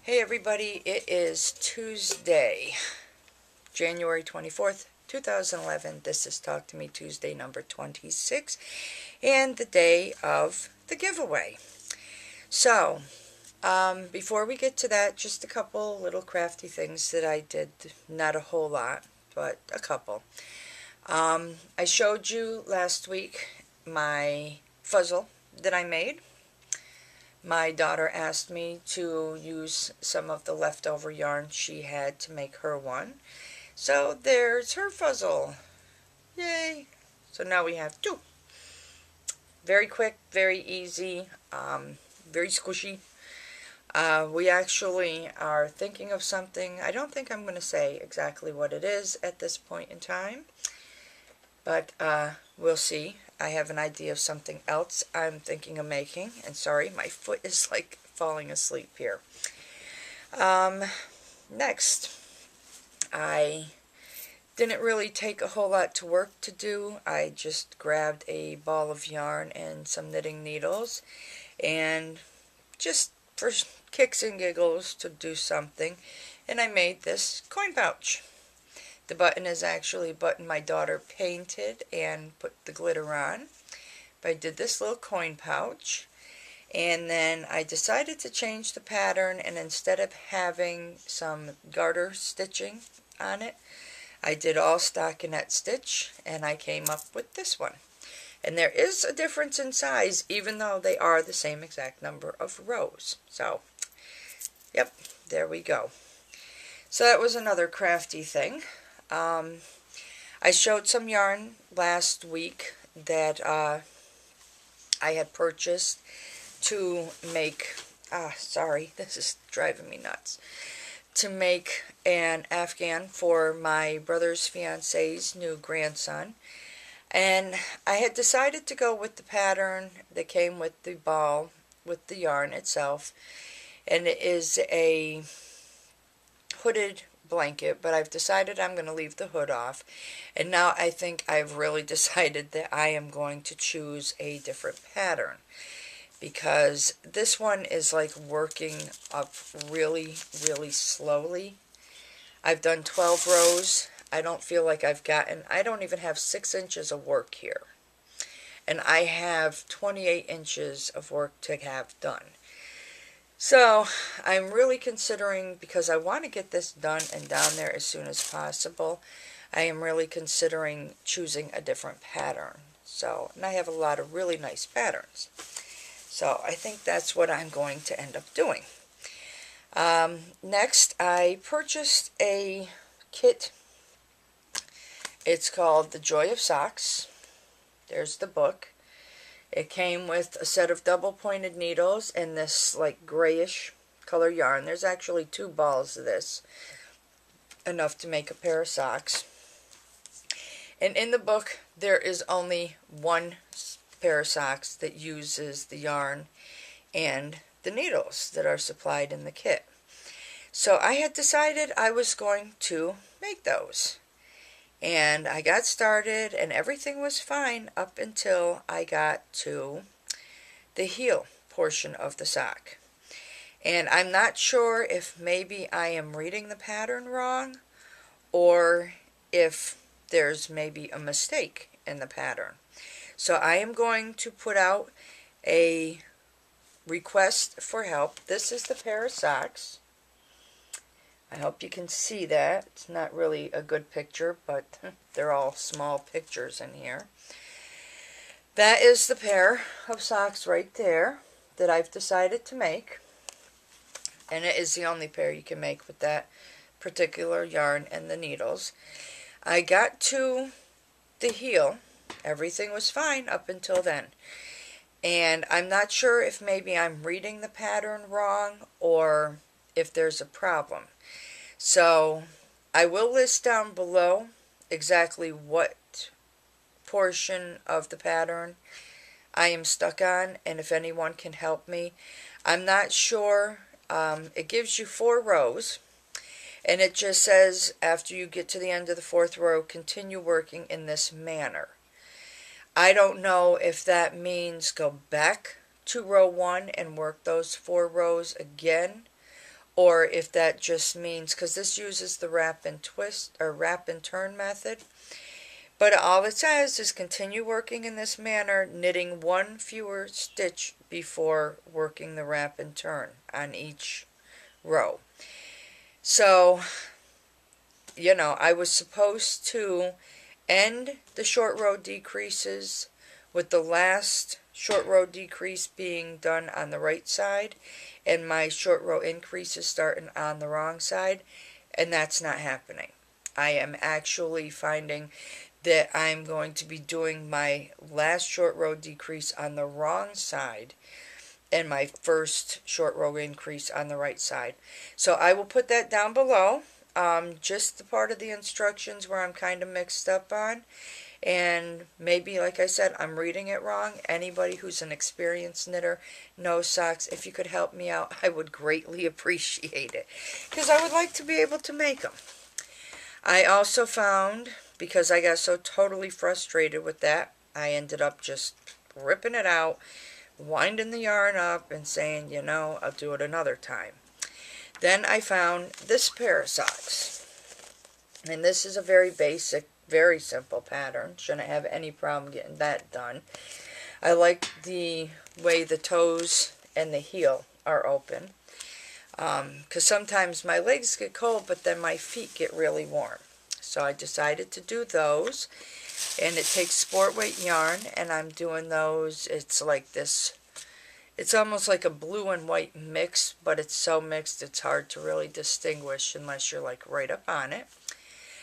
Hey everybody, it is Tuesday, January 24th, 2011. This is Talk to Me Tuesday number 26 and the day of the giveaway. So, before we get to that, just a couple little crafty things that I did. Not a whole lot, but a couple. I showed you last week my fuzzle that I made. My daughter asked me to use some of the leftover yarn she had to make her one. So there's her fuzzle. Yay! So now we have two. Very quick, very easy, very squishy. We actually are thinking of something. I don't think I'm going to say exactly what it is at this point in time. But we'll see. I have an idea of something else I'm thinking of making. And sorry, my foot is like falling asleep here. Next, I didn't really take a whole lot to work to do. I just grabbed a ball of yarn and some knitting needles. And just for kicks and giggles to do something. And I made this coin pouch. The button is actually a button my daughter painted and put the glitter on. But I did this little coin pouch. And then I decided to change the pattern, and instead of having some garter stitching on it, I did all stockinette stitch, and I came up with this one. And there is a difference in size, even though they are the same exact number of rows. So, yep, there we go. So that was another crafty thing. I showed some yarn last week that I had purchased to make, sorry, this is driving me nuts, to make an Afghan for my brother's fiance's new grandson. And I had decided to go with the pattern that came with the ball, with the yarn itself. And it is a hooded blanket, but I've decided I'm going to leave the hood off. And now I think I've really decided that I am going to choose a different pattern, because this one is like working up really, really slowly. I've done 12 rows. I don't feel like I don't even have 6 inches of work here. And I have 28 inches of work to have done. So, I'm really considering, because I want to get this done and down there as soon as possible, I am really considering choosing a different pattern. So, and I have a lot of really nice patterns. So, I think that's what I'm going to end up doing. Next, I purchased a kit. It's called The Joy of Socks. There's the book. It came with a set of double-pointed needles and this like grayish color yarn. There's actually 2 balls of this, enough to make a pair of socks. And in the book, there is only one pair of socks that uses the yarn and the needles that are supplied in the kit. So I had decided I was going to make those. And I got started, and everything was fine up until I got to the heel portion of the sock. And I'm not sure if maybe I am reading the pattern wrong, or if there's maybe a mistake in the pattern. So I am going to put out a request for help. This is the pair of socks. I hope you can see that. It's not really a good picture, but they're all small pictures in here. That is the pair of socks right there that I've decided to make. And it is the only pair you can make with that particular yarn and the needles. I got to the heel. Everything was fine up until then. And I'm not sure if maybe I'm reading the pattern wrong or if there's a problem. So I will list down below exactly what portion of the pattern I am stuck on, and if anyone can help me. I'm not sure. It gives you 4 rows, and it just says after you get to the end of the 4th row, continue working in this manner. I don't know if that means go back to row 1 and work those 4 rows again, or if that just means, because this uses the wrap and twist or wrap and turn method. But all it says is continue working in this manner, knitting one fewer stitch before working the wrap and turn on each row. So, I was supposed to end the short row decreases with the last short row decrease being done on the right side and my short row increases starting on the wrong side, and that's not happening. I am actually finding that I'm going to be doing my last short row decrease on the wrong side and my first short row increase on the right side. So I will put that down below, just the part of the instructions where I'm kind of mixed up on. And maybe, like I said, I'm reading it wrong. Anybody who's an experienced knitter, knows socks, if you could help me out, I would greatly appreciate it, because I would like to be able to make them. I also found, because I got so totally frustrated with that, I ended up just ripping it out, winding the yarn up, and saying, I'll do it another time. Then I found this pair of socks. And this is a very basic, very simple pattern. Shouldn't have any problem getting that done. I like the way the toes and the heel are open. Because sometimes my legs get cold, but then my feet get really warm. So I decided to do those. And it takes sport weight yarn, and I'm doing those. It's like this. It's almost like a blue and white mix, but it's so mixed it's hard to really distinguish unless you're like right up on it.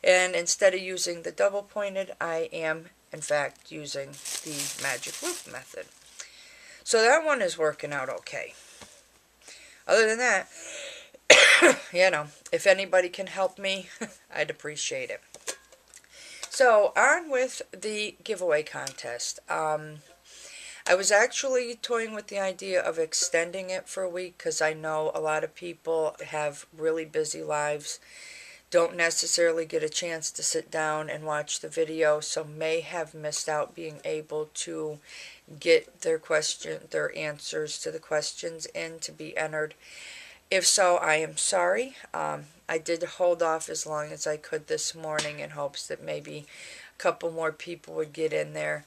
And instead of using the double pointed, I am in fact using the magic loop method. So that one is working out okay. Other than that, if anybody can help me, I'd appreciate it. So on with the giveaway contest. I was actually toying with the idea of extending it for a week, because I know a lot of people have really busy lives, don't necessarily get a chance to sit down and watch the video, so may have missed out being able to get their answers to the questions in to be entered. If so, I am sorry. I did hold off as long as I could this morning in hopes that maybe a couple more people would get in there.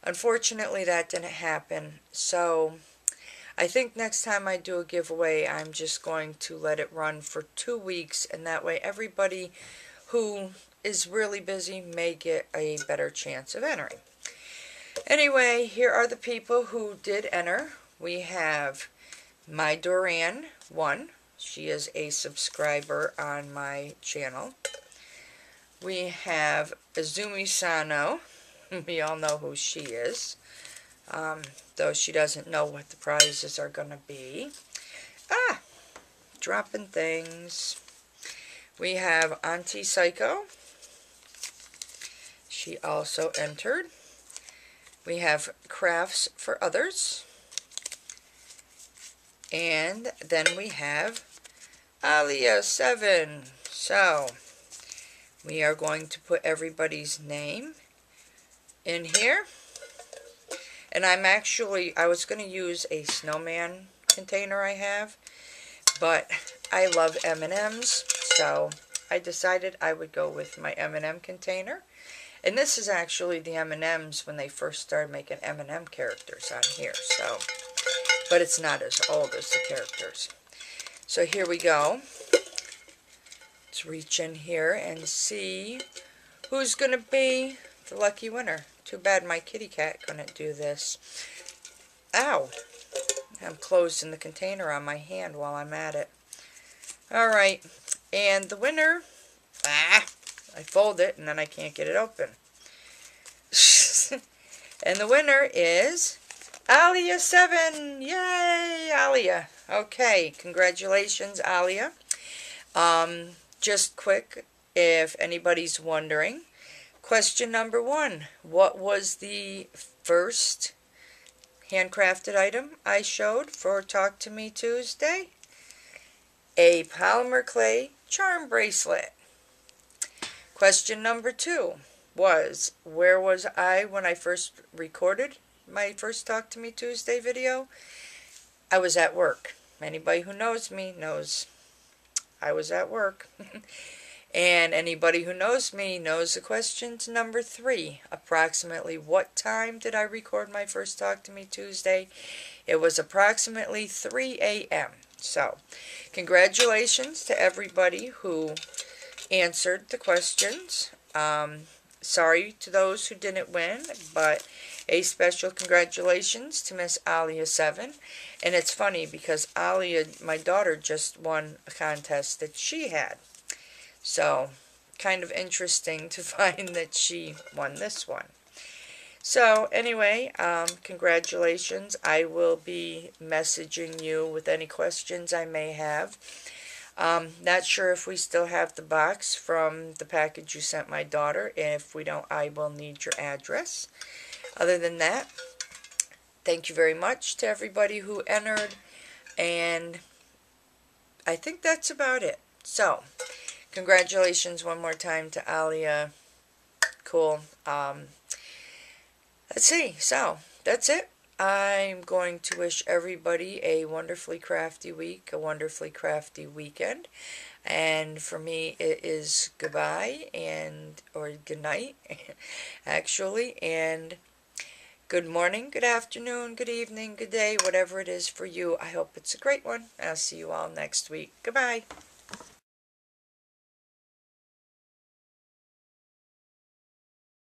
Unfortunately, that didn't happen, so I think next time I do a giveaway, I'm just going to let it run for 2 weeks, and that way everybody who is really busy may get a better chance of entering. Anyway, here are the people who did enter. We have My Doran 1. She is a subscriber on my channel. We have Azumi Sano. We all know who she is. Though she doesn't know what the prizes are going to be. Dropping things. We have Auntie Psycho. She also entered. We have Crafts for Others. And then we have Alia7. So, we are going to put everybody's name in here. And I was going to use a snowman container I have, but I love M&Ms, so I decided I would go with my M&M container. And this is actually the M&Ms when they first started making M&M characters on here, so, but it's not as old as the characters. So here we go. Let's reach in here and see who's going to be the lucky winner. Too bad my kitty cat couldn't do this. Ow! I'm closing the container on my hand while I'm at it. Alright, and the winner, I fold it and then I can't get it open. And the winner is Alia7. Yay, Alia. Okay, congratulations, Alia. Just quick, if anybody's wondering, question number 1, what was the first handcrafted item I showed for Talk to Me Tuesday? A polymer clay charm bracelet. Question number 2 was, where was I when I first recorded my first Talk to Me Tuesday video? I was at work. Anybody who knows me knows I was at work. And anybody who knows me knows the question to number 3. Approximately what time did I record my first Talk to Me Tuesday? It was approximately 3 a.m. So, congratulations to everybody who answered the questions. Sorry to those who didn't win, but a special congratulations to Miss Alia7. And it's funny because Alia, my daughter, just won a contest that she had. So, kind of interesting to find that she won this one. So, anyway, congratulations. I will be messaging you with any questions I may have. Not sure if we still have the box from the package you sent my daughter. If we don't, I will need your address. Other than that, thank you very much to everybody who entered. And I think that's about it. So, congratulations one more time to Alia. Cool. Let's see. So, that's it. I'm going to wish everybody a wonderfully crafty week, a wonderfully crafty weekend. And for me, it is goodbye or good night, actually. And good morning, good afternoon, good evening, good day, whatever it is for you. I hope it's a great one. I'll see you all next week. Goodbye.